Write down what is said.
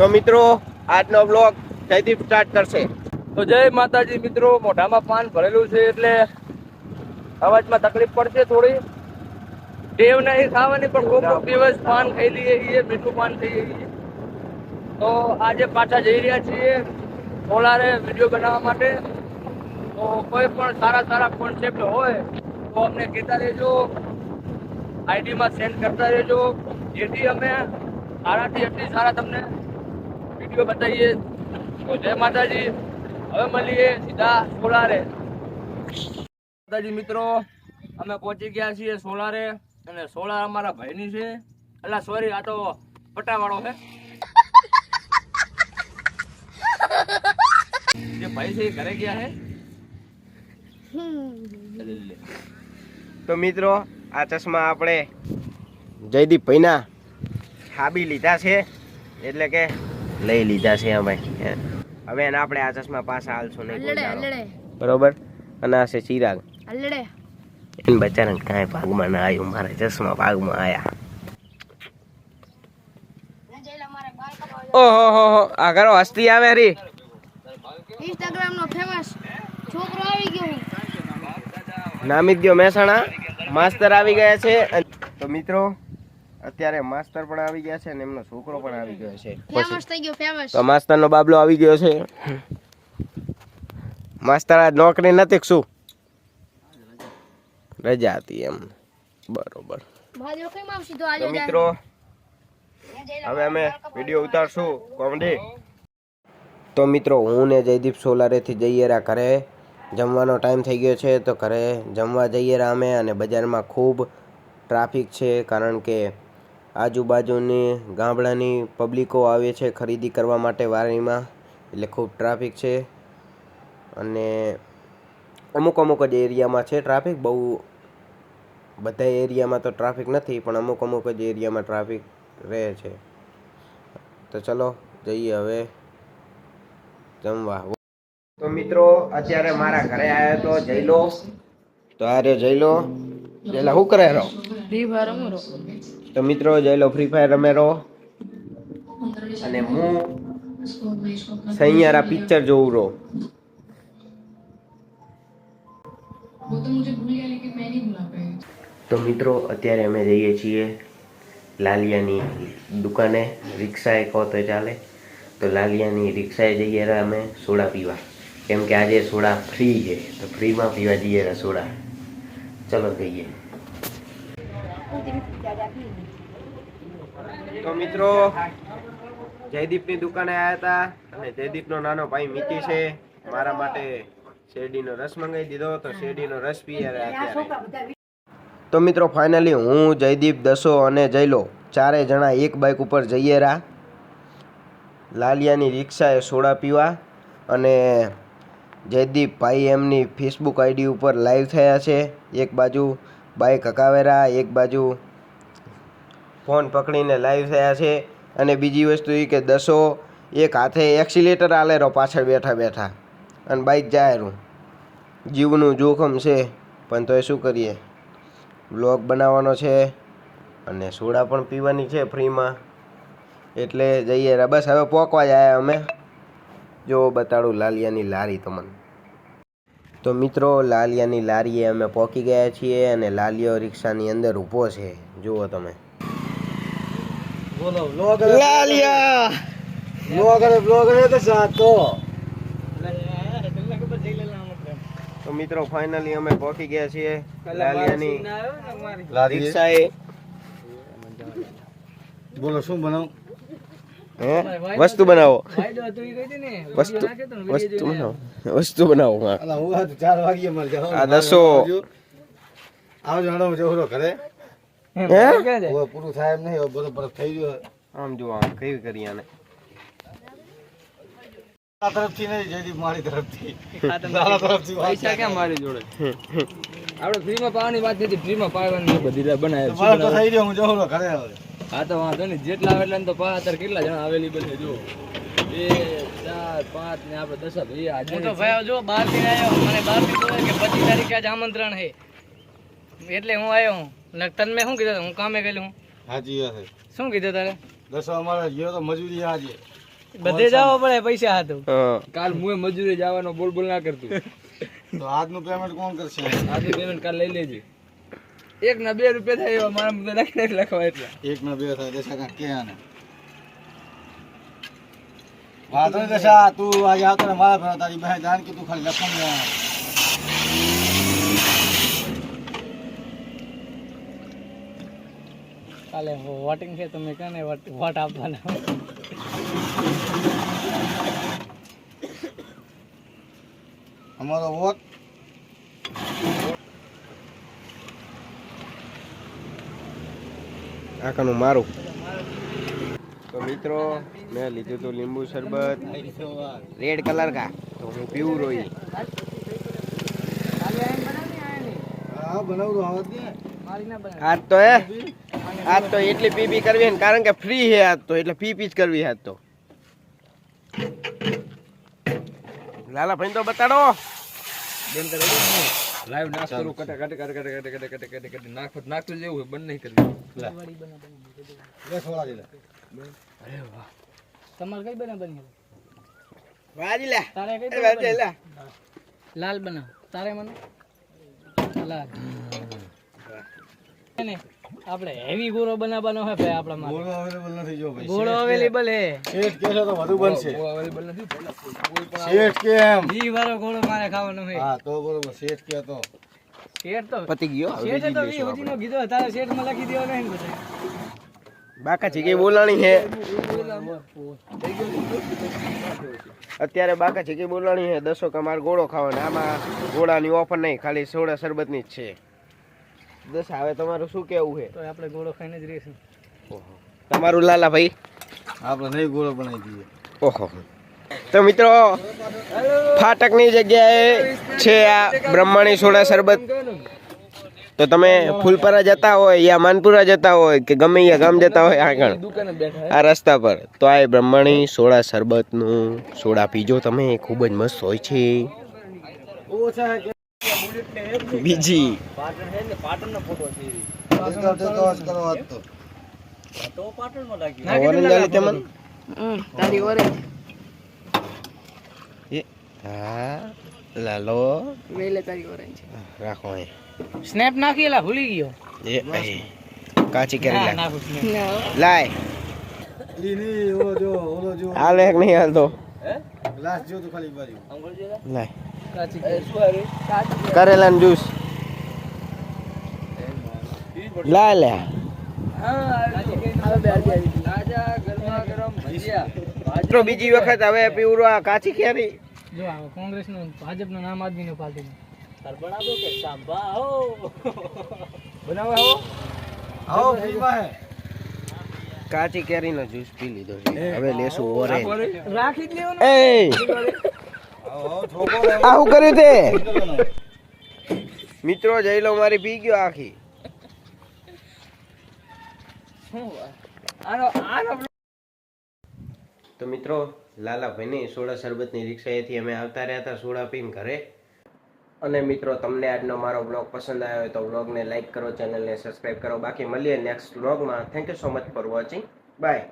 તો મિત્રો આજનો બ્લોગ જયદીપ સ્ટાર્ટ કરશે. તો જય માતાજી મિત્રો, મોઢામાં પાન ભરેલું છે એટલે અવાજમાં તકલીફ પડશે થોડી. ટેવ નહીં ખાવાની પણ કોક દિવસ પાન ખાઈ લઈએ છીએ, મીઠું પાન ખાઈ લઈએ. તો આજે પાછા જઈ રહ્યા છીએ સોલારે વિડીયો બનાવવા માટે. તો કોઈ પણ સારા કોન્સેપ્ટ હોય તો અમને કહેતા રહેજો, આઈડીમાં સેન્ડ કરતા રહેજો, જેથી અમે સારાથી એટલી સારા તમને વિડીયો બતાવીએ. તો જય માતાજી, હવે મળીએ સીધા સોલારે. માતાજી મિત્રો, અમે પહોંચી ગયા છીએ સોલારે અને સોલાર અમારા ભાઈની છે. એટલે સોરી, આ તો પટાવાળો છે. જે ભાઈ છે એ ઘરે ગયા છે. તો મિત્રો આ ચશ્મા આપણે જયદીપ ભાઈના હાબી લીધા છે, એટલે કે લઈ લીધા છે અમે. હવે એને આપણે આ ચશ્મા પાછા હાલશું નહીં, બરોબર. અને આ છે ચિરાગ. એને બચારાને કાંઈ ભાગમાં ના આવ્યું, મારા ચશ્મા ભાગમાં આવ્યા. ઓહો, આ કરો હસ્તી આવે રી. ઇન્સ્ટાગ્રામ નો ફેમસ છોકરો આવી ગયો. નામિત ગયો મહેસાણા, માસ્તર આવી ગયા છે. તો મિત્રો અત્યારે માસ્તર પણ આવી ગયા છે અને એમનો છોકરો પણ આવી ગયો છે. ફેમસ થઈ ગયો, ફેમસ. તો માસ્તરનો બાબલો આવી ગયો છે. માસ્તર આજ નોકરી નથી શું? રજા હતી એમ, બરોબર. તો મિત્રો હવે અમે વિડીયો ઉતારશું કોમેડી. તો મિત્રો હું ને જયદીપ સોલારેથી જઈએ રહ્યા ઘરે. જમવાનો ટાઈમ થઈ ગયો છે તો ઘરે જમવા જઈએ રહ્યા અમે. અને બજારમાં ખૂબ ટ્રાફિક છે, કારણ કે આજુબાજુની ગામડાની પબ્લિકો આવે છે ખરીદી કરવા માટે વારીમાં, એટલે ખૂબ ટ્રાફિક છે. અને અમુક જ એરિયામાં છે ટ્રાફિક, બહુ બધા એરિયામાં તો ટ્રાફિક નથી, પણ અમુક જ એરિયામાં ટ્રાફિક રહે છે. તો ચલો જઈએ હવે જમવા. તો મિત્રો અત્યારે મારા ઘરે આવ્યો તો જયલો. તો આ રહ્યો જયલો. જયલા શું કરે રહો? તો મિત્રો જયલો ફ્રી ફાયર રમે રહો અને હું સૈયારા પિક્ચર જોઉં રહો. તો મિત્રો અત્યારે અમે જઈએ છીએ લાલિયાની દુકાને. રિક્ષાએ કહો તો ચાલે. તો લાલિયાની રિક્ષાએ જઈએ રહ્યા અમે સોડા પીવા, કેમ કે આજે સોડા ફ્રી છે, તો ફ્રીમાં પીવા જઈએ રહ્યા સોડા. ચલો જઈએ. તો મિત્રો જયદીપની દુકાને આવ્યા હતા અને જયદીપનો નાનો ભાઈ મિતી છે મારા માટે શેરડીનો રસ મંગાવી દીધો. તો શેરડીનો રસ પીએ અત્યારે. તો મિત્રો ફાઇનલી હું, જયદીપ, દસો અને જયલો ચારે જણા એક બાઇક ઉપર જઈએ રહ્યા લાલિયાની રિક્ષાએ સોડા પીવા. અને જયદીપ ભાઈ એમની ફેસબુક આઈડી ઉપર લાઈવ થયા છે. એક બાજુ બાઇક હકાવેરા, એક બાજુ ફોન પકડીને લાઈવ થયા છે. અને બીજી વસ્તુ એ કે દસો એક હાથે એક્સિલેટર આલેરો પાછળ બેઠા બેઠા અને બાઇક જાયરું. જીવનું જોખમ છે, પણ તોય શું કરીએ, બ્લોગ બનાવવાનો છે અને સોડા પણ પીવાની છે ફ્રીમાં, એટલે જઈએ. બસ હવે પહોંચવા જાય અમે. જો બતાડું લાલિયાની લારી તમને. તો મિત્રો લાલિયાની લારીએ અમે પહોંચી ગયા છીએ અને લાલિયો રિક્ષાની અંદર ઊભો છે, જુઓ તમે. લાલિયા તો મિત્રો ફાઇનલી અમે પહોંચી ગયા છીએ લાલિયાની રિક્ષાએ. બોલો શું બનાવું? વસ્તુ બનાવો, વસ્તુ બનાવો. હું 4 વાગ્યે મળી જાવ. આ દસો આવજો હડો જોરો ઘરે. પૂરું થાય એમ નહીં, બધો બરફ થઈ ગયો. આમ જો આમ કેવી કરી આને. આ તરફથી નહીં, જયદીપ મારી તરફથી. તારા તરફથી પૈસા ક્યાં મારી જોડે? આપણે ફ્રીમાં પાવાની વાત નથી, ફ્રીમાં પાવાની બધી બનાવે. મારે તો થઈ ગયો, હું જોરો ઘરે હવે. હા તો વાંધો નહીં, જેટલા આવે એટલા તો અત્યારે કેટલા જણા અવેલેબલ છે જો 2 4 5 ને આપણે 10 ભાઈ. આજે તો ભાઈ જો 12 થી આવ્યો, મને 12 થી બોલે કે 25 તારીખે આજ આમંત્રણ છે, એટલે હું આવ્યો હું. તને મેં શું કીધું? હું કામે ગયેલું હું. હાજી વાત છે. શું કીધું તારે? 10 અમારે ગયો તો મજૂરી આજે. બધે જવા પડે પૈસા હાથું. હા કાલ મુએ મજૂરી જવાનો બોલ બોલ ના કરતું. તો આજનું પેમેન્ટ કોણ કરશે? આજે પેમેન્ટ કાલ લઈ લેજે. 1 ના 2 રૂપિયા થાય એવા મારા મુદ્દે લખવા એટલા. 1 ના 2 થાય દશા કાંઈ કે આને. વાંધો નહીં દશા, તું આજે આવતો ને મારા ફેરા તારી બહેન જાણ કે તું ખાલી લખવાનું. કાલે વોટિંગ છે તમે કને વોટ આપવાના. અમારો વોટ આખાનું મારું. તો મિત્રો મેં લીધું હતું લીંબુ શરબત રેડ કલર કા, તો હું પીવું રોઈ. હા બનાવું આવત ને. આજ તો આજ તો એટલી પીપી કરવી ને, કારણ કે ફ્રી છે આજ તો, એટલે પીપી જ કરવી આજ તો. લાલા ભાઈ તો બતાડો. લાઈવ નાશ કરું કટે નાખતું જેવું બંધ નહીં કરવી. લે થોડા દે. અરે વાહ, તમારે કઈ બની? વાજી લે તારે કઈ વાજી લે. લાલ બનાવ. તારે મને લાલ. આપણે હેવી ગોળો બનાવવાનો હે ભાઈ. આપણા ગોળો અવેલેબલ નથી જો ભાઈ. ગોળો અવેલેબલ હે. શેઠ કે છે તો વધુ બનશે. અવેલેબલ નથી. શેઠ કે એમ. ઈ વાળો ગોળો મારે ખાવાનો હે. હા તો બરોબર. શેઠ કે તો શેઠ તો પતી ગયો. શેઠ તો ઈ હોજીનો કીધો તારે શેઠ માં લખી દેવાનો હે ને બધે. બાકા છે કે બોલાણી છે અત્યારે, બાકા છે કે બોલાણી છે 10 કમાર ગોળો ખાવાનો. આમાં ગોળાની ઓફર નહીં, ખાલી સોડા શરબતની જ છે. 10 હવે તમારું શું કેવું છે? તો આપણે ગોળો ખાઈને જ રહીશું. તમારું લાલા ભાઈ? આપણે નહીં ગોળો બનાવી દઈએ. ઓહો. તો મિત્રો ફાટકની જગ્યાએ છે આ બ્રહ્માણી સોડા શરબત. તો તમે ફૂલપરા જતા હોય યા માનપુરા જતા હોય કે ગમે ત્યાં ગામ જતા હોય આગળ આ રસ્તા પર, તો આ બ્રહ્માણી સોડા શરબતનું સોડા પીજો તમે, ખૂબ જ મસ્ત હોય છે. બીજી પાટણનો ફોટો છે. તારી ઓરેન્જ હા લાલો વેલે તારી ઓરેન્જ રાખો અહીં. સ્નેપ નાખીલા ભૂલી ગયો. એ કાચી કરી લા ના લાય. ઈ નહીં ઓલો જો હાલ એક નહીં હાલતો. ગ્લાસ જો તો ખાલી બાજુ. લાય કાચી કરેલાનું જ્યુસ લાય લે. મિત્રો બીજી વખત હવે પીવરો આ કાચી કેરી. જો આ કોંગ્રેસનું ભાજપનું નામ આદમીનું પાર્ટીનું બનાવો કે સાંભા હો બનાવો હો આવો ફ્રીમાં હે. કાચી કેરીનો જ્યુસ પી લીધો છે, હવે લેશું ઓરેન્જ. રાખી જ લેવો એ આવો છોકરો આ શું કર્યું તે? મિત્રો જઈ લો મારી પી ગયો આખી. તો મિત્રો લાલાભાઈની સોડા શરબતની રિક્ષાએથી અમે આવતા રહ્યા હતા સોડા પીને ઘરે. અને મિત્રો તમને આજનો મારો બ્લોગ પસંદ આવ્યો હોય તો બ્લોગને લાઈક કરો, ચેનલને સબસ્ક્રાઈબ કરો. બાકી મળીએ નેક્સ્ટ બ્લોગમાં. Thank you so much for watching. By.